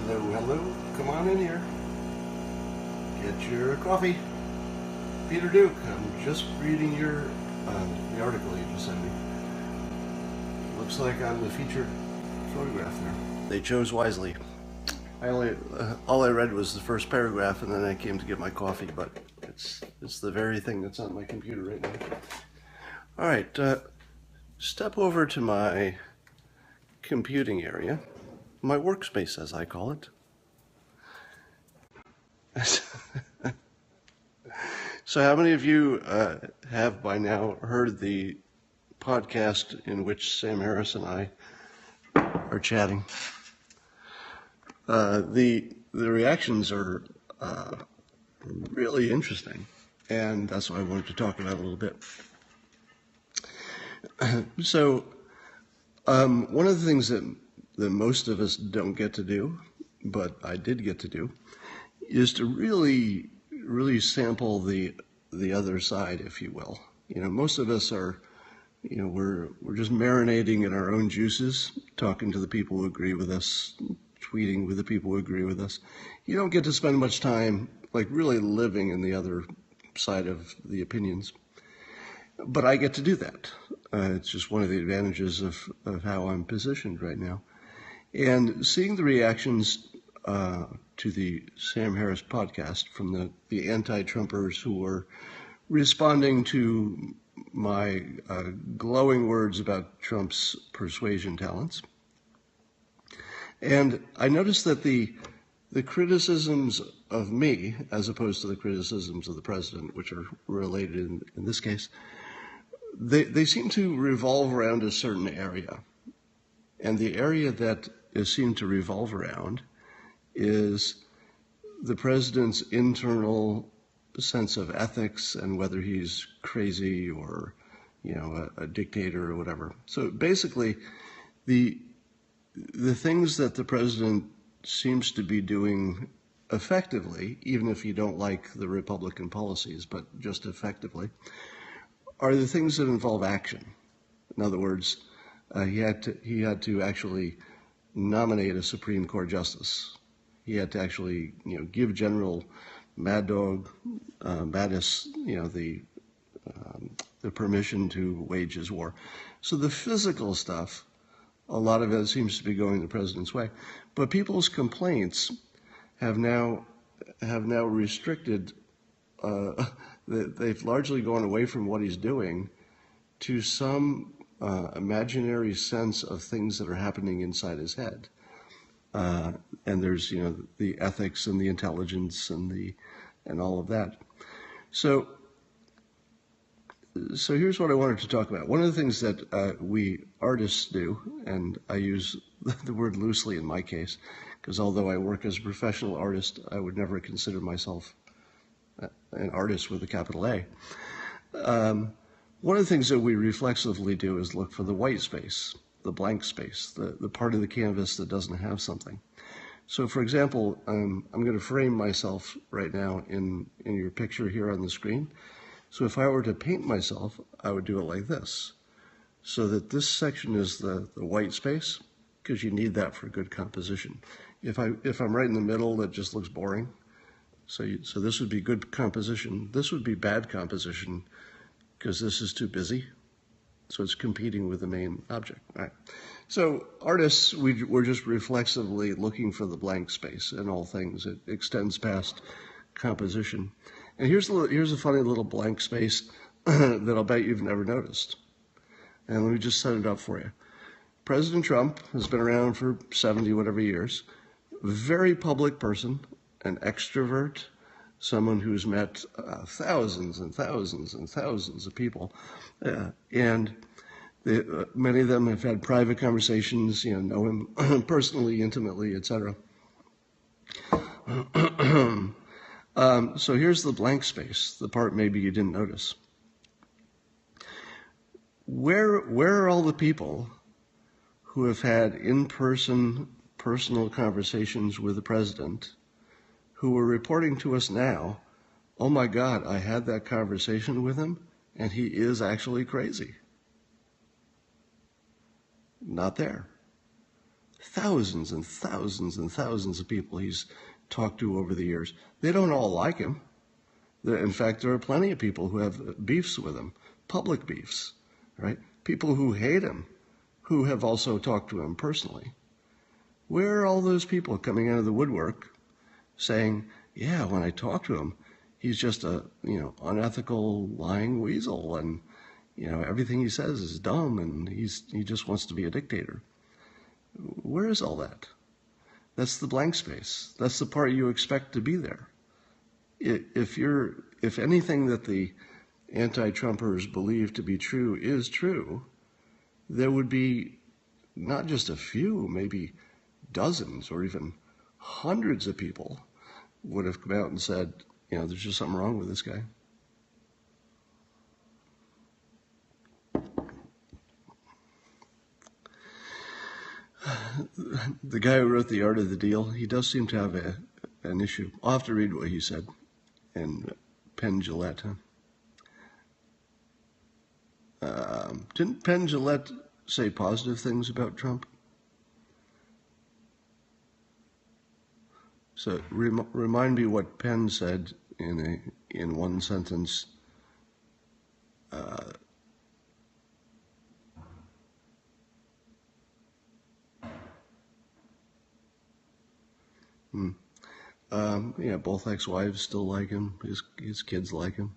Hello, hello. Come on in here. Get your coffee. Peter Duke, I'm just reading the article you just sent me. Looks like I'm the featured photograph there. They chose wisely. All I read was the first paragraph, and then I came to get my coffee, but it's the very thing that's on my computer right now. All right, step over to my computing area, my workspace as I call it. So how many of you have by now heard the podcast in which Sam Harris and I are chatting? The reactions are really interesting, and that's what I wanted to talk about a little bit. So one of the things that most of us don't get to do, but I did get to do, is to really sample the other side, if you will. You know, most of us are, we're just marinating in our own juices, talking to the people who agree with us, tweeting with the people who agree with us. You don't get to spend much time like really living in the other side of the opinions. But I get to do that. It's just one of the advantages of how I'm positioned right now. And seeing the reactions to the Sam Harris podcast from the anti-Trumpers who were responding to my glowing words about Trump's persuasion talents. And I noticed that the criticisms of me, as opposed to the criticisms of the president, which are related in this case, they seem to revolve around a certain area. And the area that is seen to revolve around is the president's internal sense of ethics and whether he's crazy or, a dictator or whatever. So basically, the things that the president seems to be doing effectively, even if you don't like the Republican policies, but just effectively, are the things that involve action. In other words, he had to actually nominate a Supreme Court justice. He had to actually, give General Mad Dog Mattis, the permission to wage his war. So the physical stuff, a lot of it seems to be going the president's way. But people's complaints have now restricted. They've largely gone away from what he's doing to some imaginary sense of things that are happening inside his head. And there's, the ethics and the intelligence and all of that. So here's what I wanted to talk about. One of the things that we artists do, and I use the word loosely in my case, because although I work as a professional artist, I would never consider myself an artist with a capital A. One of the things that we reflexively do is look for the white space, the blank space, the part of the canvas that doesn't have something. So for example, I'm going to frame myself right now in your picture here on the screen. So if I were to paint myself, I would do it like this. So that this section is the white space, because you need that for good composition. If I'm right in the middle, that just looks boring. So this would be good composition. This would be bad composition, because this is too busy. So it's competing with the main object. All right. So artists, we're just reflexively looking for the blank space in all things. It extends past composition. And here's a funny little blank space that I'll bet you've never noticed. And let me just set it up for you. President Trump has been around for 70 whatever years. Very public person, an extrovert, someone who's met thousands and thousands and thousands of people. And many of them have had private conversations, know him personally, intimately, etc. So here's the blank space, the part maybe you didn't notice. Where are all the people who have had in-person personal conversations with the president who are reporting to us now, oh my God, I had that conversation with him and he is actually crazy? Not there. thousands and thousands and thousands of people he's talked to over the years. They don't all like him. In fact, there are plenty of people who have beefs with him, public beefs, right? People who hate him, who have also talked to him personally. Where are all those people coming out of the woodwork saying, yeah, when I talk to him, he's just a, unethical, lying weasel, and, everything he says is dumb, and he just wants to be a dictator. Where is all that? That's the blank space. That's the part you expect to be there. If anything that the anti-Trumpers believe to be true is true, there would be not just a few, maybe dozens or even hundreds of people would have come out and said, there's just something wrong with this guy. The guy who wrote The Art of the Deal, he does seem to have an issue. I'll have to read what he said in Penn Jillette. Didn't Penn Jillette say positive things about Trump? So remind me what Penn said in one sentence. Both ex-wives still like him. His kids like him.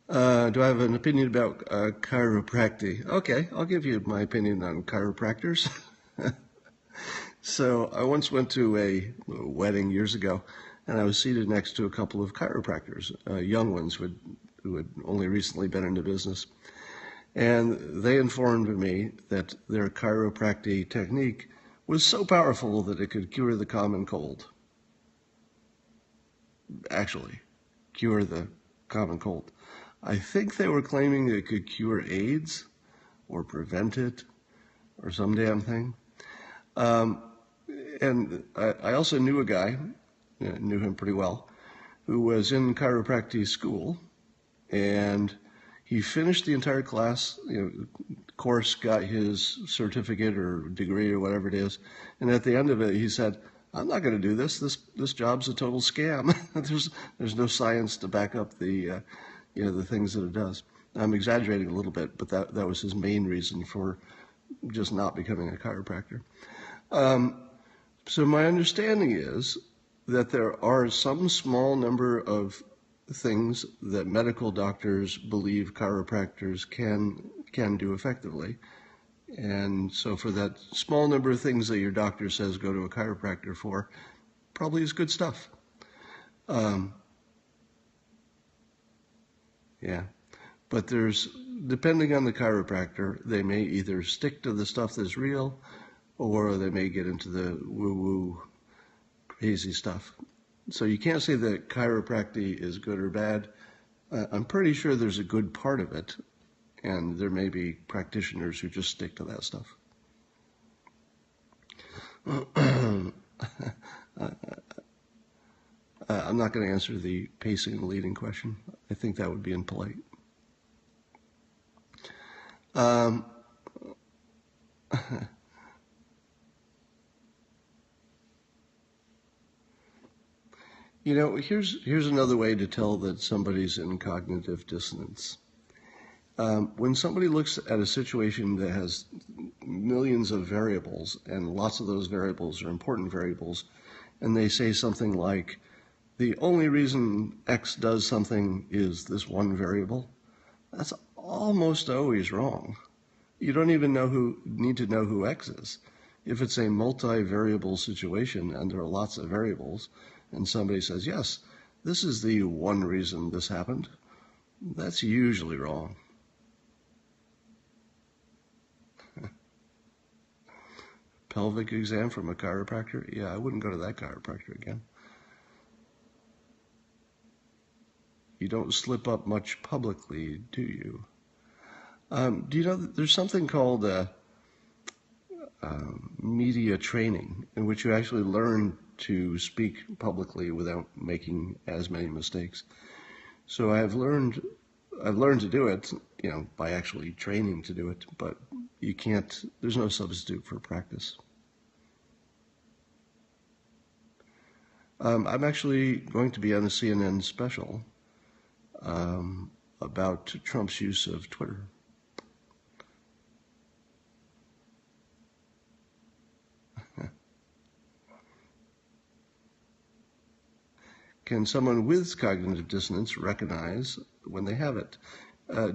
Do I have an opinion about chiropractic? Okay, I'll give you my opinion on chiropractors. So I once went to a wedding years ago, and I was seated next to a couple of chiropractors, young ones who had only recently been into business. And they informed me that their chiropractic technique was so powerful that it could cure the common cold. Actually, cure the common cold. I think they were claiming it could cure AIDS or prevent it or some damn thing. And I also knew a guy, knew him pretty well, who was in chiropractic school, and he finished the entire class, course, got his certificate or degree or whatever it is, and at the end of it, he said, I'm not going to do this. This job's a total scam. There's no science to back up the things that it does. I'm exaggerating a little bit, but that was his main reason for just not becoming a chiropractor. So my understanding is that there are some small number of things that medical doctors believe chiropractors can do effectively. And so for that small number of things that your doctor says go to a chiropractor for, probably is good stuff. But depending on the chiropractor, they may either stick to the stuff that's real, or they may get into the woo-woo crazy stuff. So you can't say that chiropractic is good or bad. I'm pretty sure there's a good part of it, and there may be practitioners who just stick to that stuff. I'm not going to answer the pacing and leading question. I think that would be impolite. Here's another way to tell that somebody's in cognitive dissonance. When somebody looks at a situation that has millions of variables, and lots of those variables are important variables, and they say something like, the only reason X does something is this one variable, that's almost always wrong. You don't even need to know who X is. If it's a multi-variable situation and there are lots of variables, and somebody says, yes, this is the one reason this happened, that's usually wrong. Pelvic exam from a chiropractor? Yeah, I wouldn't go to that chiropractor again. You don't slip up much publicly, do you? Do you know that there's something called media training, in which you actually learn to speak publicly without making as many mistakes? So I've learned to do it, by actually training to do it, but you can't, there's no substitute for practice. I'm actually going to be on a CNN special about Trump's use of Twitter. Can someone with cognitive dissonance recognize when they have it?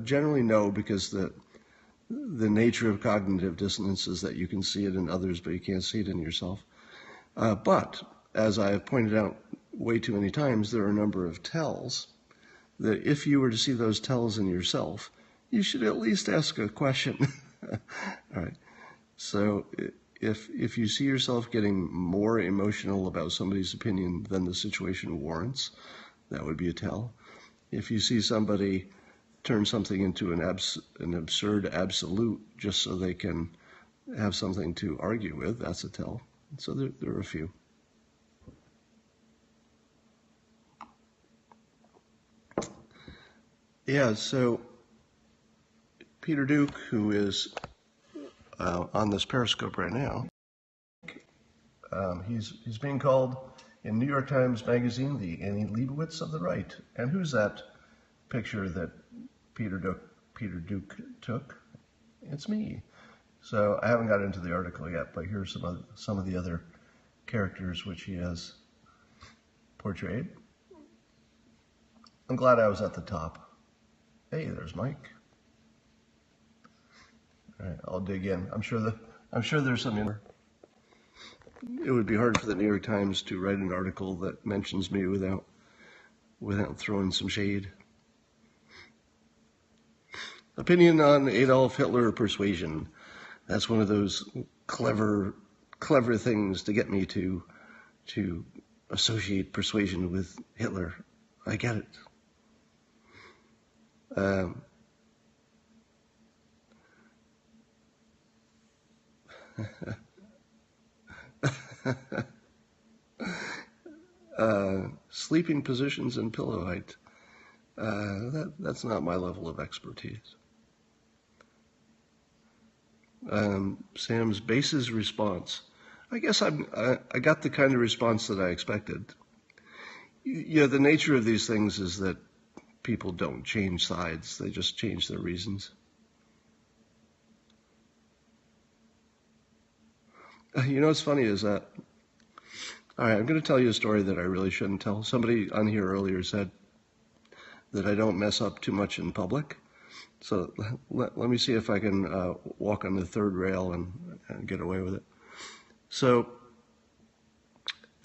Generally, no, because the nature of cognitive dissonance is that you can see it in others, but you can't see it in yourself. But as I have pointed out way too many times, there are a number of tells that if you were to see those tells in yourself, you should at least ask a question. All right. So if you see yourself getting more emotional about somebody's opinion than the situation warrants, that would be a tell. If you see somebody turn something into an absurd absolute just so they can have something to argue with, that's a tell. So there are a few. Yeah, so Peter Duke, who is on this Periscope right now, he's being called in New York Times Magazine the Annie Leibovitz of the right. And who's that picture that Peter Duke took? It's me. So I haven't got into the article yet, but here's some of the other characters which he has portrayed. I'm glad I was at the top. Hey, there's Mike. All right, I'll dig in. I'm sure there's some in there. It would be hard for the New York Times to write an article that mentions me without throwing some shade. Opinion on Adolf Hitler persuasion. That's one of those clever things to get me to associate persuasion with Hitler. I get it. Sleeping positions and pillow height. That's not my level of expertise. Sam's base's response. I guess I got the kind of response that I expected. The nature of these things is that people don't change sides. They just change their reasons. What's funny is that, all right, I'm going to tell you a story that I really shouldn't tell. Somebody on here earlier said that I don't mess up too much in public. So let me see if I can walk on the third rail and get away with it. So,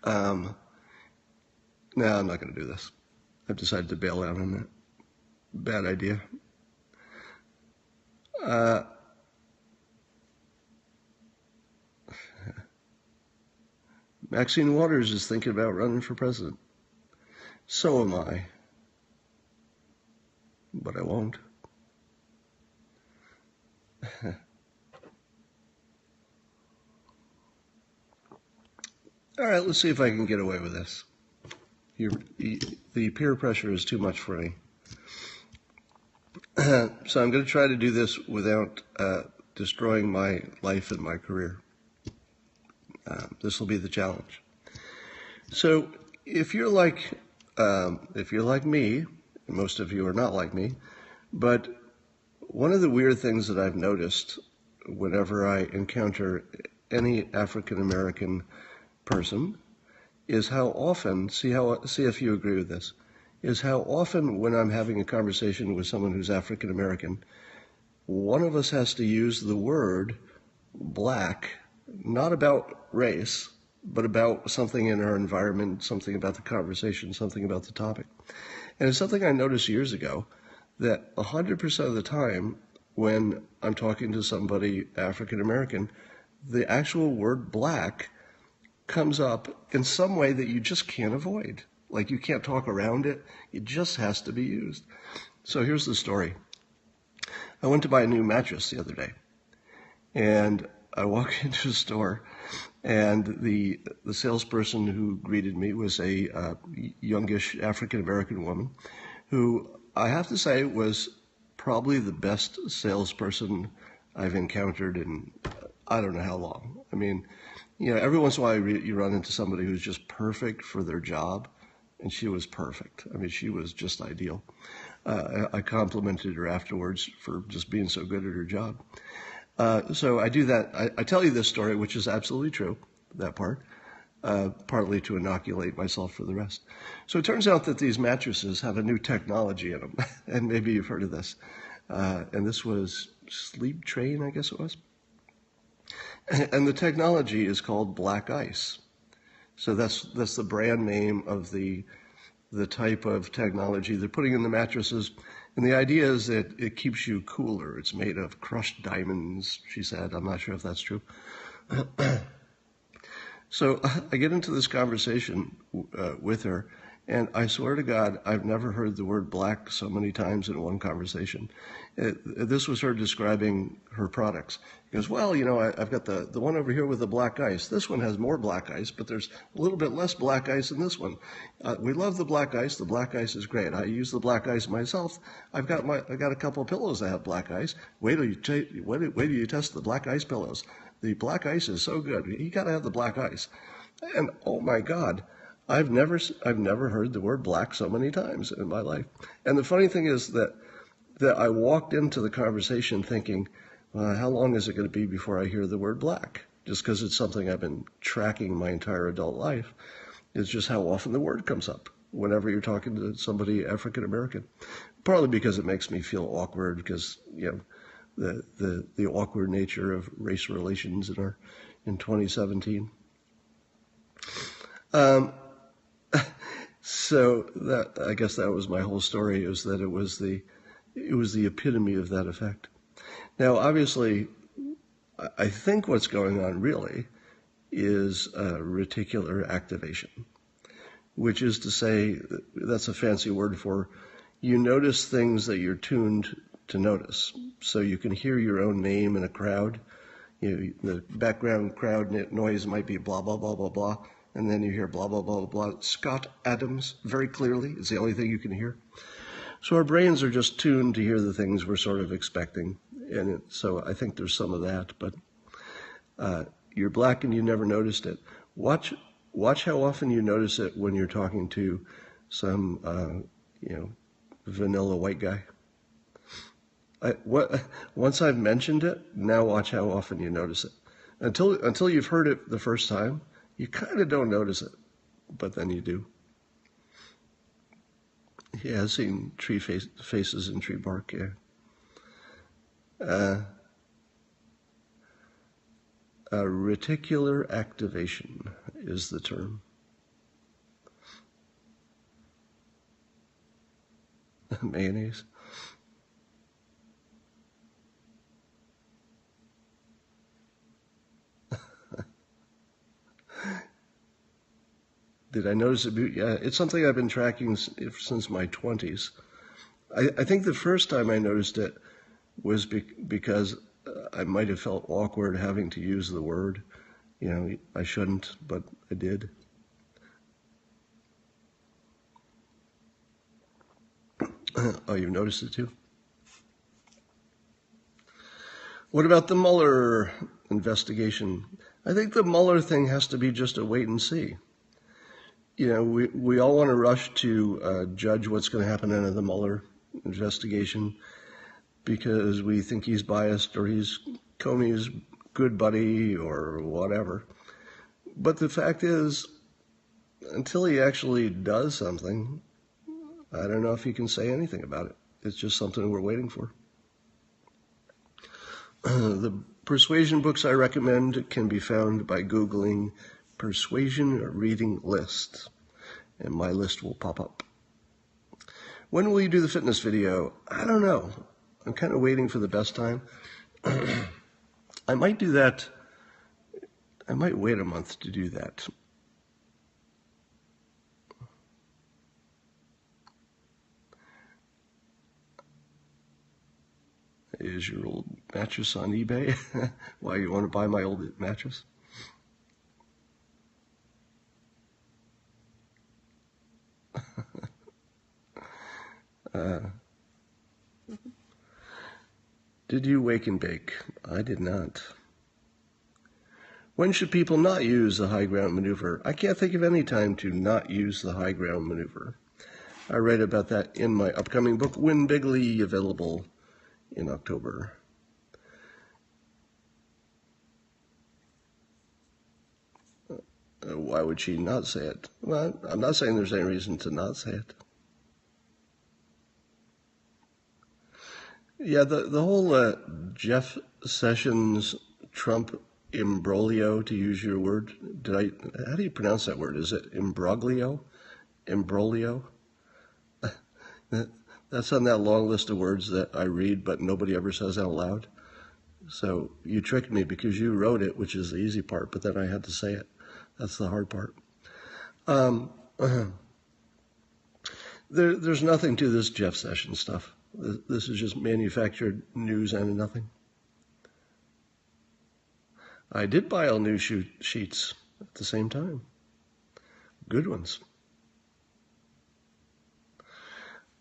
no, I'm not going to do this. I've decided to bail out on that. Bad idea. Maxine Waters is thinking about running for president. So am I. But I won't. All right, let's see if I can get away with this. The peer pressure is too much for me. So I'm going to try to do this without destroying my life and my career. This will be the challenge. So if you're like me, and most of you are not like me, but one of the weird things that I've noticed whenever I encounter any African American person is how often, see if you agree with this, is how often when I'm having a conversation with someone who's African American, one of us has to use the word black, not about race, but about something in our environment, something about the conversation, something about the topic. And it's something I noticed years ago, that 100% of the time when I'm talking to somebody African American, the actual word black comes up in some way that you just can't avoid. Like you can't talk around it. It just has to be used. So here's the story. I went to buy a new mattress the other day, and I walk into the store, and the salesperson who greeted me was a youngish African American woman who I have to say was probably the best salesperson I've encountered in I don't know how long. I mean, every once in a while you run into somebody who's just perfect for their job, and she was perfect. I mean, she was just ideal. I complimented her afterwards for just being so good at her job. So I do that. I tell you this story, which is absolutely true, that part, partly to inoculate myself for the rest. So it turns out that these mattresses have a new technology in them, and maybe you've heard of this. And this was Sleep Train, I guess it was. And the technology is called Black Ice. So that's the brand name of the type of technology they're putting in the mattresses. And the idea is that it keeps you cooler. It's made of crushed diamonds, she said. I'm not sure if that's true. So I get into this conversation with her, and I swear to God, I've never heard the word black so many times in one conversation. This was her describing her products. She goes, well, I've got the one over here with the black ice. This one has more black ice, but there's a little bit less black ice in this one. We love the black ice. The black ice is great. I use the black ice myself. I got a couple of pillows that have black ice. Wait till you test the black ice pillows. The black ice is so good. You got to have the black ice. And oh my God, I've never heard the word black so many times in my life. And the funny thing is that I walked into the conversation thinking, how long is it going to be before I hear the word black? Just because it's something I've been tracking my entire adult life. It's just how often the word comes up whenever you're talking to somebody African American. Partly because it makes me feel awkward because, the awkward nature of race relations in 2017. So I guess that was my whole story, is that it was the epitome of that effect. Now, obviously, I think what's going on really is reticular activation, which is to say, that's a fancy word for you notice things that you're tuned to notice. So you can hear your own name in a crowd. The background crowd noise might be blah, blah, blah, blah, blah. And then you hear blah, blah, blah, blah, blah. Scott Adams, very clearly. It's the only thing you can hear. So our brains are just tuned to hear the things we're sort of expecting. And so I think there's some of that. But you're black and you never noticed it. Watch how often you notice it when you're talking to some, vanilla white guy. Once I've mentioned it, now watch how often you notice it. Until you've heard it the first time, you kind of don't notice it, but then you do. Yeah, I've seen faces in tree bark, yeah. Reticular activation is the term. Mayonnaise. Did I notice it? Yeah, it's something I've been tracking since my 20s. I think the first time I noticed it was because I might have felt awkward having to use the word. I shouldn't, but I did. Oh, you've noticed it too? What about the Mueller investigation? I think the Mueller thing has to be just a wait and see. We all want to rush to judge what's going to happen in the Mueller investigation because we think he's biased or he's Comey's good buddy or whatever. But the fact is, until he actually does something, I don't know if he can say anything about it. It's just something we're waiting for. The persuasion books I recommend can be found by Googling persuasion reading list, and my list will pop up. When will you do the fitness video? I don't know. I'm kind of waiting for the best time. I might do that. I might wait a month to do that. Is your old mattress on eBay? Why, you want to buy my old mattress? Did you wake and bake? I did not. When should people not use the high ground maneuver? I can't think of any time to not use the high ground maneuver. I write about that in my upcoming book, Win Bigly, available in October. Why would she not say it? Well, I'm not saying there's any reason to not say it. Yeah, the whole Jeff Sessions Trump imbroglio, to use your word. How do you pronounce that word? Is it imbroglio? Imbroglio? That's on that long list of words that I read, but nobody ever says out loud. So you tricked me because you wrote it, which is the easy part, but then I had to say it. That's the hard part. There's nothing to this Jeff Sessions stuff. This is just manufactured news and nothing. I did buy all news sheets at the same time. Good ones.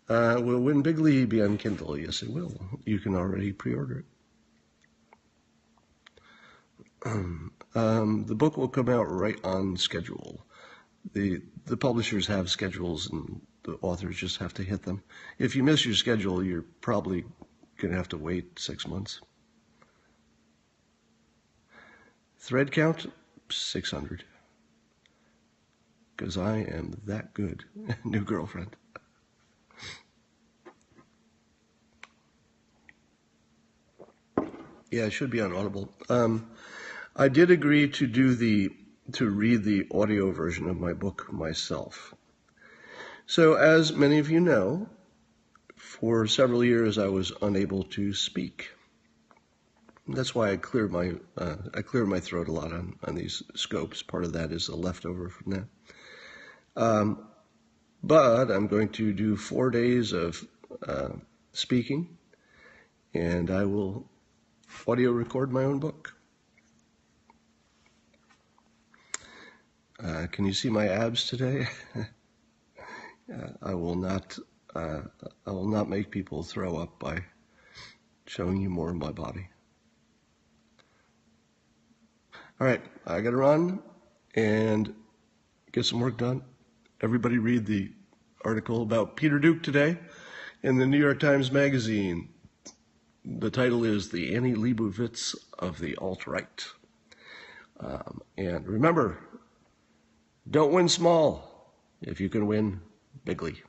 Will Win Bigly be on Kindle? Yes, it will. You can already pre-order it. The book will come out right on schedule. The publishers have schedules and the authors just have to hit them. If you miss your schedule, you're probably going to have to wait 6 months. Thread count, 600. Because I am that good. New girlfriend. Yeah, it should be on Audible. I did agree to read the audio version of my book myself. So, as many of you know, for several years I was unable to speak. That's why I clear my throat a lot on these scopes. Part of that is a leftover from that. But I'm going to do 4 days of speaking, and I will audio record my own book. Can you see my abs today? I will not make people throw up by showing you more of my body. All right, I got to run and get some work done. Everybody read the article about Peter Duke today in the New York Times Magazine. The title is The Annie Leibovitz of the Alt-Right. And remember, don't win small if you can win bigly.